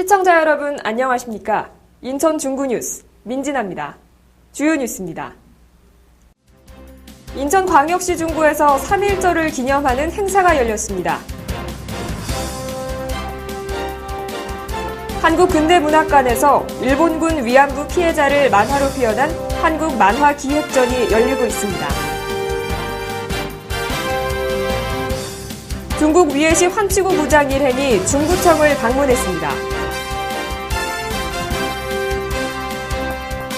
시청자 여러분 안녕하십니까? 인천 중구뉴스 민진아입니다. 주요 뉴스입니다. 인천광역시 중구에서 3.1절을 기념하는 행사가 열렸습니다. 한국근대문학관에서 일본군 위안부 피해자를 만화로 표현한 한국만화기획전이 열리고 있습니다. 중국 위에시 환치구 부장 일행이 중구청을 방문했습니다.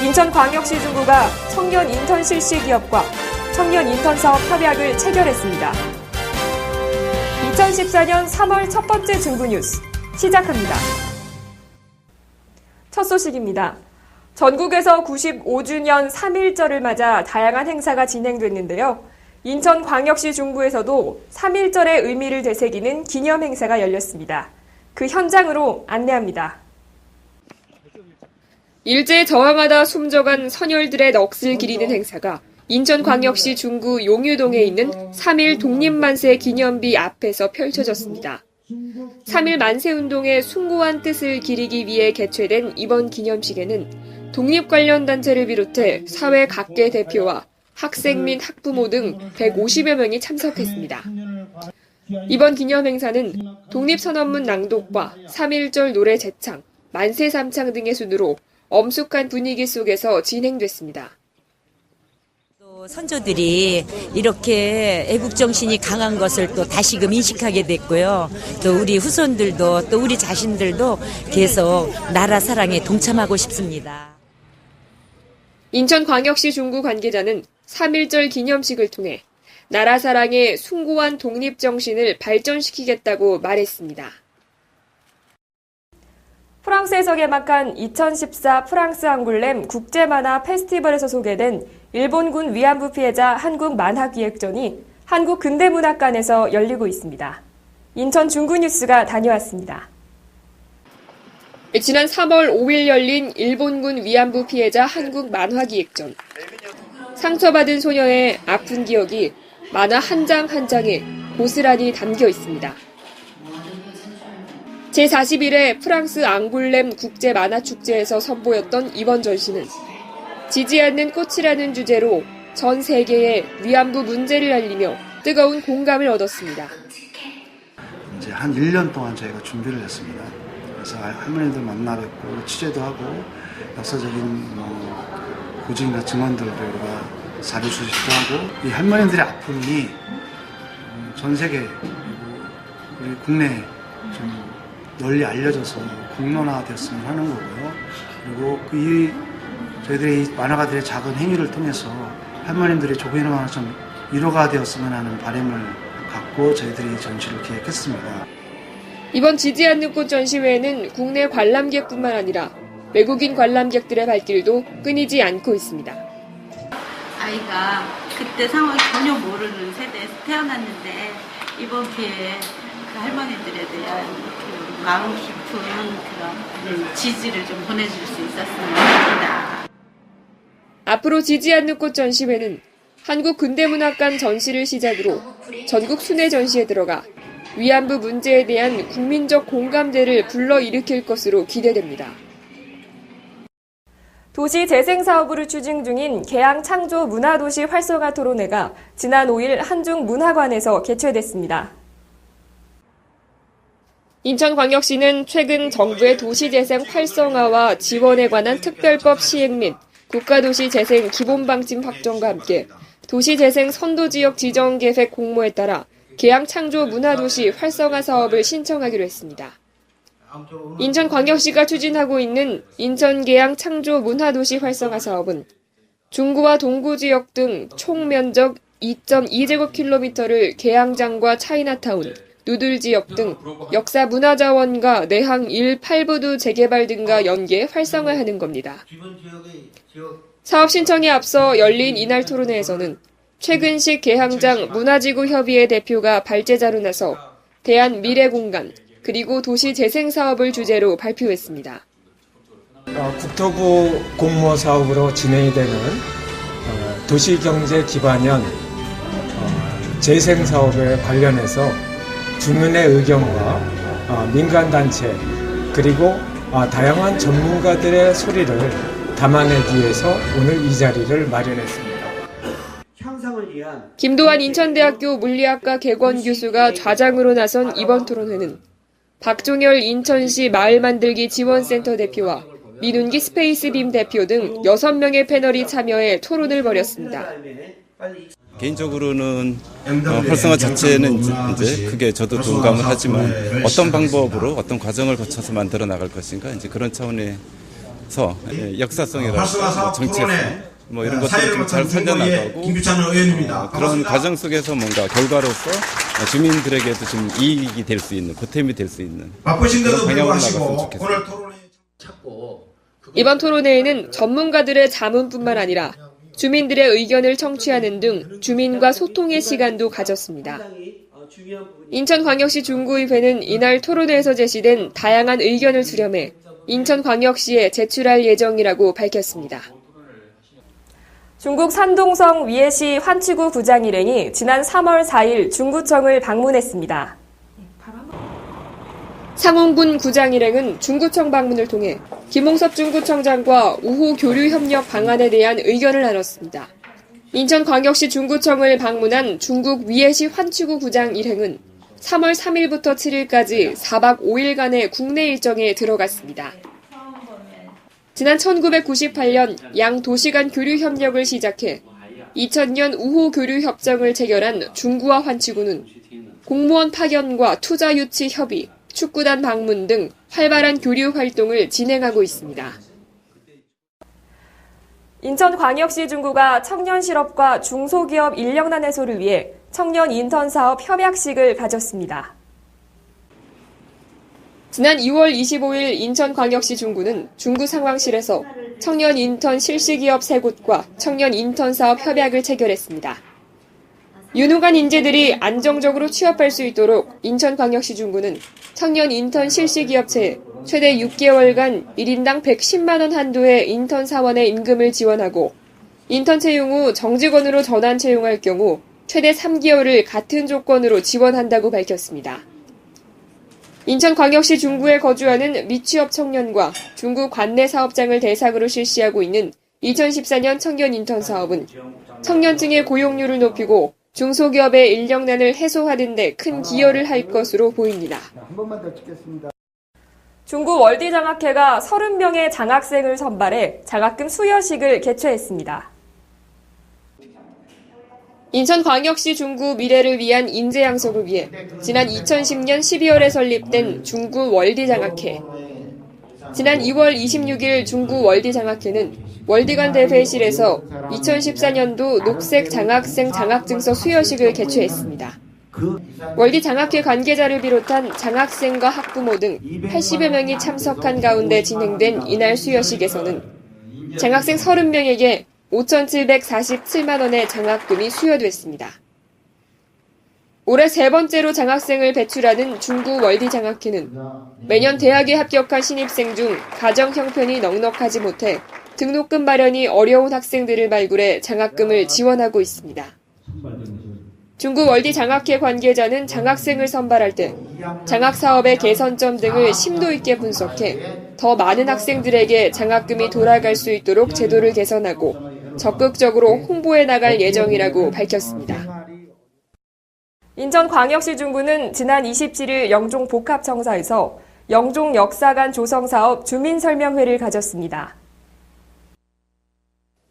인천광역시 중구가 청년 인턴 실시 기업과 청년 인턴 사업 협약을 체결했습니다. 2014년 3월 첫 번째 중구 뉴스 시작합니다. 첫 소식입니다. 전국에서 95주년 3.1절을 맞아 다양한 행사가 진행됐는데요. 인천광역시 중구에서도 3.1절의 의미를 되새기는 기념 행사가 열렸습니다. 그 현장으로 안내합니다. 일제에 저항하다 숨져간 선열들의 넋을 기리는 행사가 인천광역시 중구 용유동에 있는 3.1 독립만세 기념비 앞에서 펼쳐졌습니다. 3.1 만세운동의 숭고한 뜻을 기리기 위해 개최된 이번 기념식에는 독립 관련 단체를 비롯해 사회 각계 대표와 학생 및 학부모 등 150여 명이 참석했습니다. 이번 기념 행사는 독립선언문 낭독과 3.1절 노래 제창, 만세 삼창 등의 순으로 엄숙한 분위기 속에서 진행됐습니다. 선조들이 이렇게 애국정신이 강한 것을 또 다시금 인식하게 됐고요. 또 우리 후손들도 또 우리 자신들도 계속 나라 사랑에 동참하고 싶습니다. 인천광역시 중구 관계자는 3.1절 기념식을 통해 나라 사랑의 숭고한 독립정신을 발전시키겠다고 말했습니다. 프랑스에서 개막한 2014 프랑스 앙굴렘 국제만화 페스티벌에서 소개된 일본군 위안부 피해자 한국만화기획전이 한국근대문학관에서 열리고 있습니다. 인천 중구뉴스가 다녀왔습니다. 지난 3월 5일 열린 일본군 위안부 피해자 한국만화기획전. 상처받은 소녀의 아픈 기억이 만화 한 장 한 장에 고스란히 담겨 있습니다. 제41회 프랑스 앙굴렘 국제만화축제에서 선보였던 이번 전시는 지지 않는 꽃이라는 주제로 전 세계에 위안부 문제를 알리며 뜨거운 공감을 얻었습니다. 이제 한 1년 동안 저희가 준비를 했습니다. 그래서 할머니들 만나 뵙고 취재도 하고 역사적인 고증이나 증언들을 우리가 자료 수집도 하고 이 할머니들의 아픔이 전 세계 그리고 우리 국내에 좀 널리 알려져서 공론화됐으면 하는 거고요. 그리고 저희들의 이 만화가들의 작은 행위를 통해서 할머님들의 조금이나마 좀 위로가 되었으면 하는 바람을 갖고 저희들이 전시를 기획했습니다. 이번 지지 않는 꽃 전시회에는 국내 관람객뿐만 아니라 외국인 관람객들의 발길도 끊이지 않고 있습니다. 아이가 그때 상황을 전혀 모르는 세대에서 태어났는데 이번 기회에 그 할머니들에 대한 마음 깊은 그런 지지를 좀 보내줄 수 있었으면 합니다. 앞으로 지지 않는 꽃 전시회는 한국근대문학관 전시를 시작으로 전국 순회 전시에 들어가 위안부 문제에 대한 국민적 공감대를 불러일으킬 것으로 기대됩니다. 도시 재생 사업으로 추진 중인 계양 창조 문화도시 활성화 토론회가 지난 5일 한중문화관에서 개최됐습니다. 인천광역시는 최근 정부의 도시재생 활성화와 지원에 관한 특별법 시행 및 국가도시 재생 기본방침 확정과 함께 도시재생 선도지역 지정 계획 공모에 따라 계양 창조 문화도시 활성화 사업을 신청하기로 했습니다. 인천광역시가 추진하고 있는 인천 계양 창조 문화도시 활성화 사업은 중구와 동구 지역 등 총 면적 2.2제곱킬로미터를 계양장과 차이나타운, 누들 지역 등 역사 문화자원과 내항 1, 8부두 재개발 등과 연계 활성화하는 겁니다. 사업 신청에 앞서 열린 이날 토론회에서는 최근식 계양장 문화지구 협의회 대표가 발제자로 나서 대한미래공간 그리고 도시재생사업을 주제로 발표했습니다. 국토부 공모 사업으로 진행이 되는 도시경제 기반형 재생사업에 관련해서 주민의 의견과 민간단체 그리고 다양한 전문가들의 소리를 담아내기 위해서 오늘 이 자리를 마련했습니다. 김도환 인천대학교 물리학과 개건 교수가 좌장으로 나선 이번 토론회는 박종열 인천시 마을만들기 지원센터 대표와 민운기 스페이스빔 대표 등 6명의 패널이 참여해 토론을 벌였습니다. 개인적으로는 활성화 자체는 이제 그게 저도 동감을 하지만 어떤 방법으로 어떤 과정을 거쳐서 만들어 나갈 것인가 이제 그런 차원에서 역사성이랄까 정체성 이런 것들을 좀 잘 살려나가고 그런 과정 속에서 뭔가 결과로서 주민들에게도 좀 이익이 될 수 있는 보탬이 될 수 있는 그런 방향으로 나갔으면 좋겠습니다. 이번 토론회에는 전문가들의 자문뿐만 아니라 주민들의 의견을 청취하는 등 주민과 소통의 시간도 가졌습니다. 인천광역시 중구의회는 이날 토론회에서 제시된 다양한 의견을 수렴해 인천광역시에 제출할 예정이라고 밝혔습니다. 중국 산동성 위해시 환치구 구장 일행이 지난 3월 4일 중구청을 방문했습니다. 상홍군 구장 일행은 중구청 방문을 통해 김홍섭 중구청장과 우호 교류 협력 방안에 대한 의견을 나눴습니다. 인천광역시 중구청을 방문한 중국 위해시 환치구 구장 일행은 3월 3일부터 7일까지 4박 5일간의 국내 일정에 들어갔습니다. 지난 1998년 양 도시 간 교류 협력을 시작해 2000년 우호 교류 협정을 체결한 중구와 환치구는 공무원 파견과 투자 유치 협의, 축구단 방문 등 활발한 교류 활동을 진행하고 있습니다. 인천광역시 중구가 청년 실업과 중소기업 인력난 해소를 위해 청년 인턴 사업 협약식을 가졌습니다. 지난 2월 25일 인천광역시 중구는 중구 상황실에서 청년 인턴 실시기업 3곳과 청년 인턴 사업 협약을 체결했습니다. 유능한 인재들이 안정적으로 취업할 수 있도록 인천광역시 중구는 청년 인턴 실시기업체에 최대 6개월간 1인당 110만 원 한도의 인턴 사원의 임금을 지원하고 인턴 채용 후 정직원으로 전환 채용할 경우 최대 3개월을 같은 조건으로 지원한다고 밝혔습니다. 인천광역시 중구에 거주하는 미취업 청년과 중구 관내 사업장을 대상으로 실시하고 있는 2014년 청년 인턴 사업은 청년층의 고용률을 높이고 중소기업의 인력난을 해소하는 데 큰 기여를 할 것으로 보입니다. 중구 월디장학회가 30명의 장학생을 선발해 장학금 수여식을 개최했습니다. 인천광역시 중구 미래를 위한 인재 양성을 위해 지난 2010년 12월에 설립된 중구 월디장학회. 지난 2월 26일 중구 월디장학회는 월디관 대회실에서 2014년도 녹색 장학생 장학증서 수여식을 개최했습니다. 월디장학회 관계자를 비롯한 장학생과 학부모 등 80여 명이 참석한 가운데 진행된 이날 수여식에서는 장학생 30명에게 5,747만 원의 장학금이 수여됐습니다. 올해 3번째로 장학생을 배출하는 중구 월디장학회는 매년 대학에 합격한 신입생 중 가정 형편이 넉넉하지 못해 등록금 마련이 어려운 학생들을 발굴해 장학금을 지원하고 있습니다. 중구 월디장학회 관계자는 장학생을 선발할 때 장학사업의 개선점 등을 심도 있게 분석해 더 많은 학생들에게 장학금이 돌아갈 수 있도록 제도를 개선하고 적극적으로 홍보해 나갈 예정이라고 밝혔습니다. 인천광역시 중구는 지난 27일 영종복합청사에서 영종역사관 조성사업 주민설명회를 가졌습니다.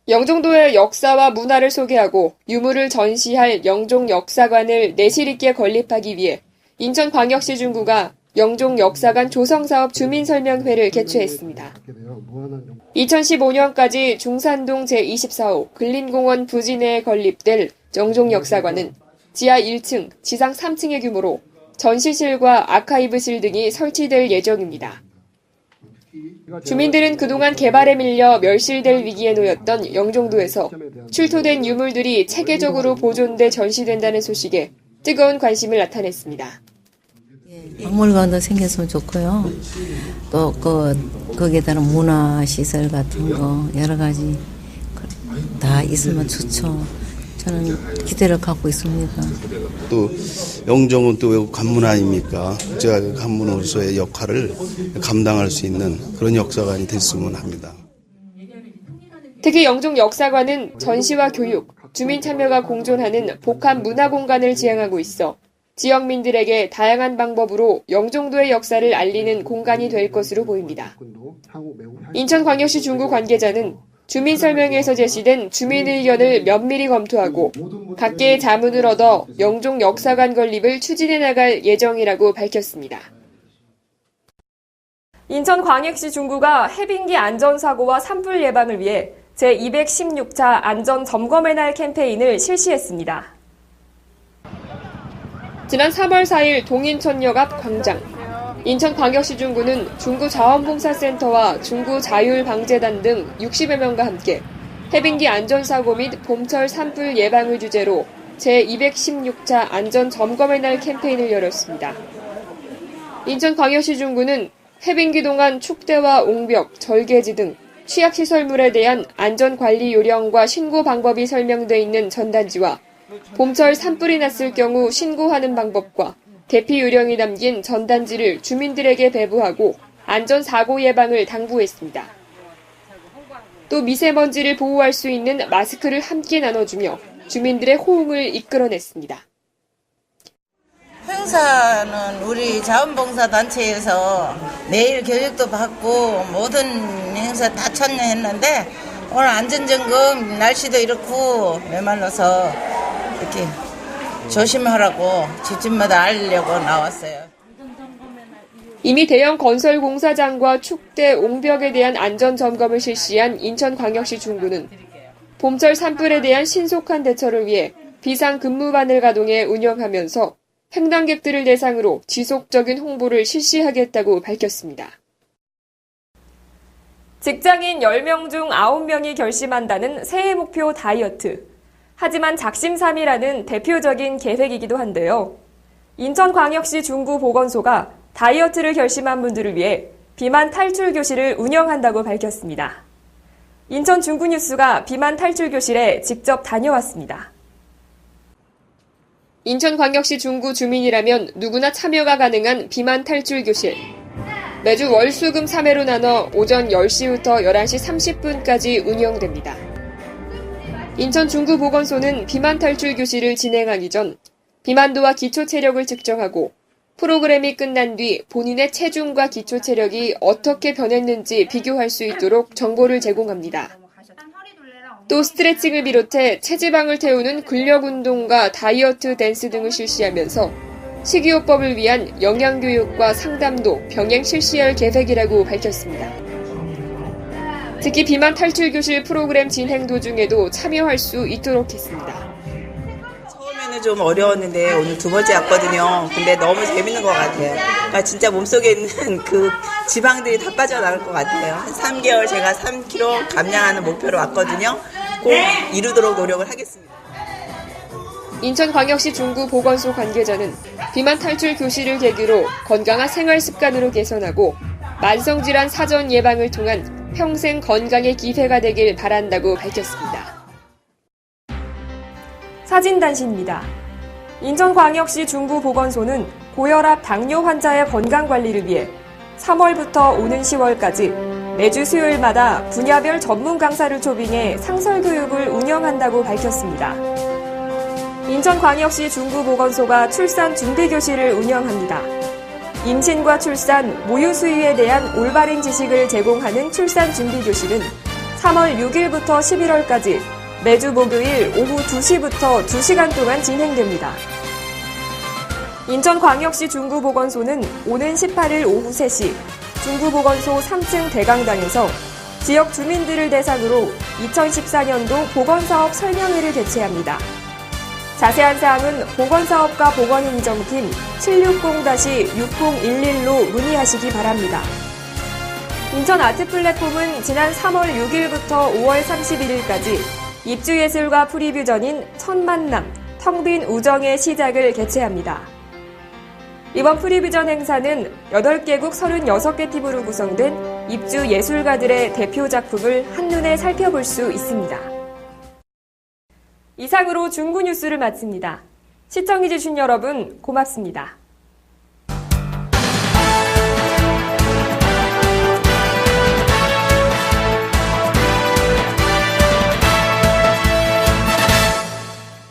영종도의 역사와 문화를 소개하고 유물을 전시할 영종역사관을 내실 있게 건립하기 위해 인천광역시 중구가 영종역사관 조성사업 주민설명회를 개최했습니다. 2015년까지 중산동 제24호 근린공원 부지내에 건립될 영종역사관은 지하 1층, 지상 3층의 규모로 전시실과 아카이브실 등이 설치될 예정입니다. 주민들은 그동안 개발에 밀려 멸실될 위기에 놓였던 영종도에서 출토된 유물들이 체계적으로 보존돼 전시된다는 소식에 뜨거운 관심을 나타냈습니다. 박물관도 생겼으면 좋고요. 또 거기에 따른 문화시설 같은 거 여러 가지 다 있으면 좋죠. 저는 기대를 갖고 있습니다. 또 영종은 또 외국 관문 아닙니까? 국제가 관문으로서의 역할을 감당할 수 있는 그런 역사관이 됐으면 합니다. 특히 영종 역사관은 전시와 교육, 주민 참여가 공존하는 복합 문화 공간을 지향하고 있어 지역민들에게 다양한 방법으로 영종도의 역사를 알리는 공간이 될 것으로 보입니다. 인천광역시 중구 관계자는 주민 설명회에서 제시된 주민 의견을 면밀히 검토하고 각계의 자문을 얻어 영종 역사관 건립을 추진해 나갈 예정이라고 밝혔습니다. 인천광역시 중구가 해빙기 안전사고와 산불 예방을 위해 제216차 안전점검의 날 캠페인을 실시했습니다. 지난 3월 4일 동인천역 앞 광장, 인천광역시 중구는 중구자원봉사센터와 중구자율방재단 등 60여 명과 함께 해빙기 안전사고 및 봄철 산불 예방을 주제로 제216차 안전점검의 날 캠페인을 열었습니다. 인천광역시 중구는 해빙기 동안 축대와 옹벽, 절개지 등 취약시설물에 대한 안전관리 요령과 신고 방법이 설명돼 있는 전단지와 봄철 산불이 났을 경우 신고하는 방법과 대피 요령이 담긴 전단지를 주민들에게 배부하고 안전사고 예방을 당부했습니다. 또 미세먼지를 보호할 수 있는 마스크를 함께 나눠주며 주민들의 호응을 이끌어냈습니다. 행사는 우리 자원봉사단체에서 매일 교육도 받고 모든 행사 다 참여했는데 오늘 안전점검 날씨도 이렇고 메말라서 이렇게 조심하라고 집집마다 알리려고 나왔어요. 이미 대형 건설 공사장과 축대, 옹벽에 대한 안전점검을 실시한 인천광역시 중구는 봄철 산불에 대한 신속한 대처를 위해 비상근무반을 가동해 운영하면서 횡단객들을 대상으로 지속적인 홍보를 실시하겠다고 밝혔습니다. 직장인 10명 중 9명이 결심한다는 새해 목표 다이어트. 하지만 작심삼일하는 대표적인 계획이기도 한데요. 인천광역시 중구보건소가 다이어트를 결심한 분들을 위해 비만 탈출 교실을 운영한다고 밝혔습니다. 인천 중구뉴스가 비만 탈출 교실에 직접 다녀왔습니다. 인천광역시 중구 주민이라면 누구나 참여가 가능한 비만 탈출 교실. 매주 월, 수, 금 3회로 나눠 오전 10시부터 11시 30분까지 운영됩니다. 인천 중구보건소는 비만 탈출 교실을 진행하기 전 비만도와 기초체력을 측정하고 프로그램이 끝난 뒤 본인의 체중과 기초체력이 어떻게 변했는지 비교할 수 있도록 정보를 제공합니다. 또 스트레칭을 비롯해 체지방을 태우는 근력운동과 다이어트 댄스 등을 실시하면서 식이요법을 위한 영양교육과 상담도 병행 실시할 계획이라고 밝혔습니다. 특히 비만 탈출 교실 프로그램 진행 도중에도 참여할 수 있도록 했습니다. 처음에는 좀 어려웠는데 오늘 두 번째 왔거든요. 근데 너무 재밌는 것 같아요. 그러니까 진짜 몸속에 있는 그 지방들이 다 빠져나갈 것 같아요. 한 3개월 제가 3kg 감량하는 목표로 왔거든요. 꼭 이루도록 노력을 하겠습니다. 인천광역시 중구보건소 관계자는 비만 탈출 교실을 계기로 건강한 생활 습관으로 개선하고 만성질환 사전 예방을 통한 평생 건강의 기회가 되길 바란다고 밝혔습니다. 사진단시입니다. 인천광역시 중구보건소는 고혈압 당뇨 환자의 건강관리를 위해 3월부터 오는 10월까지 매주 수요일마다 분야별 전문 강사를 초빙해 상설교육을 운영한다고 밝혔습니다. 인천광역시 중구보건소가 출산 준비교실을 운영합니다. 임신과 출산, 모유 수유에 대한 올바른 지식을 제공하는 출산 준비교실은 3월 6일부터 11월까지 매주 목요일 오후 2시부터 2시간 동안 진행됩니다. 인천광역시 중구보건소는 오는 18일 오후 3시 중구보건소 3층 대강당에서 지역 주민들을 대상으로 2014년도 보건사업 설명회를 개최합니다. 자세한 사항은 보건사업과 보건행정팀 760-6011로 문의하시기 바랍니다. 인천 아트플랫폼은 지난 3월 6일부터 5월 31일까지 입주예술과 프리뷰전인 첫만남, 텅빈 우정의 시작을 개최합니다. 이번 프리뷰전 행사는 8개국 36개 팀으로 구성된 입주 예술가들의 대표 작품을 한눈에 살펴볼 수 있습니다. 이상으로 중구 뉴스를 마칩니다. 시청해주신 여러분 고맙습니다.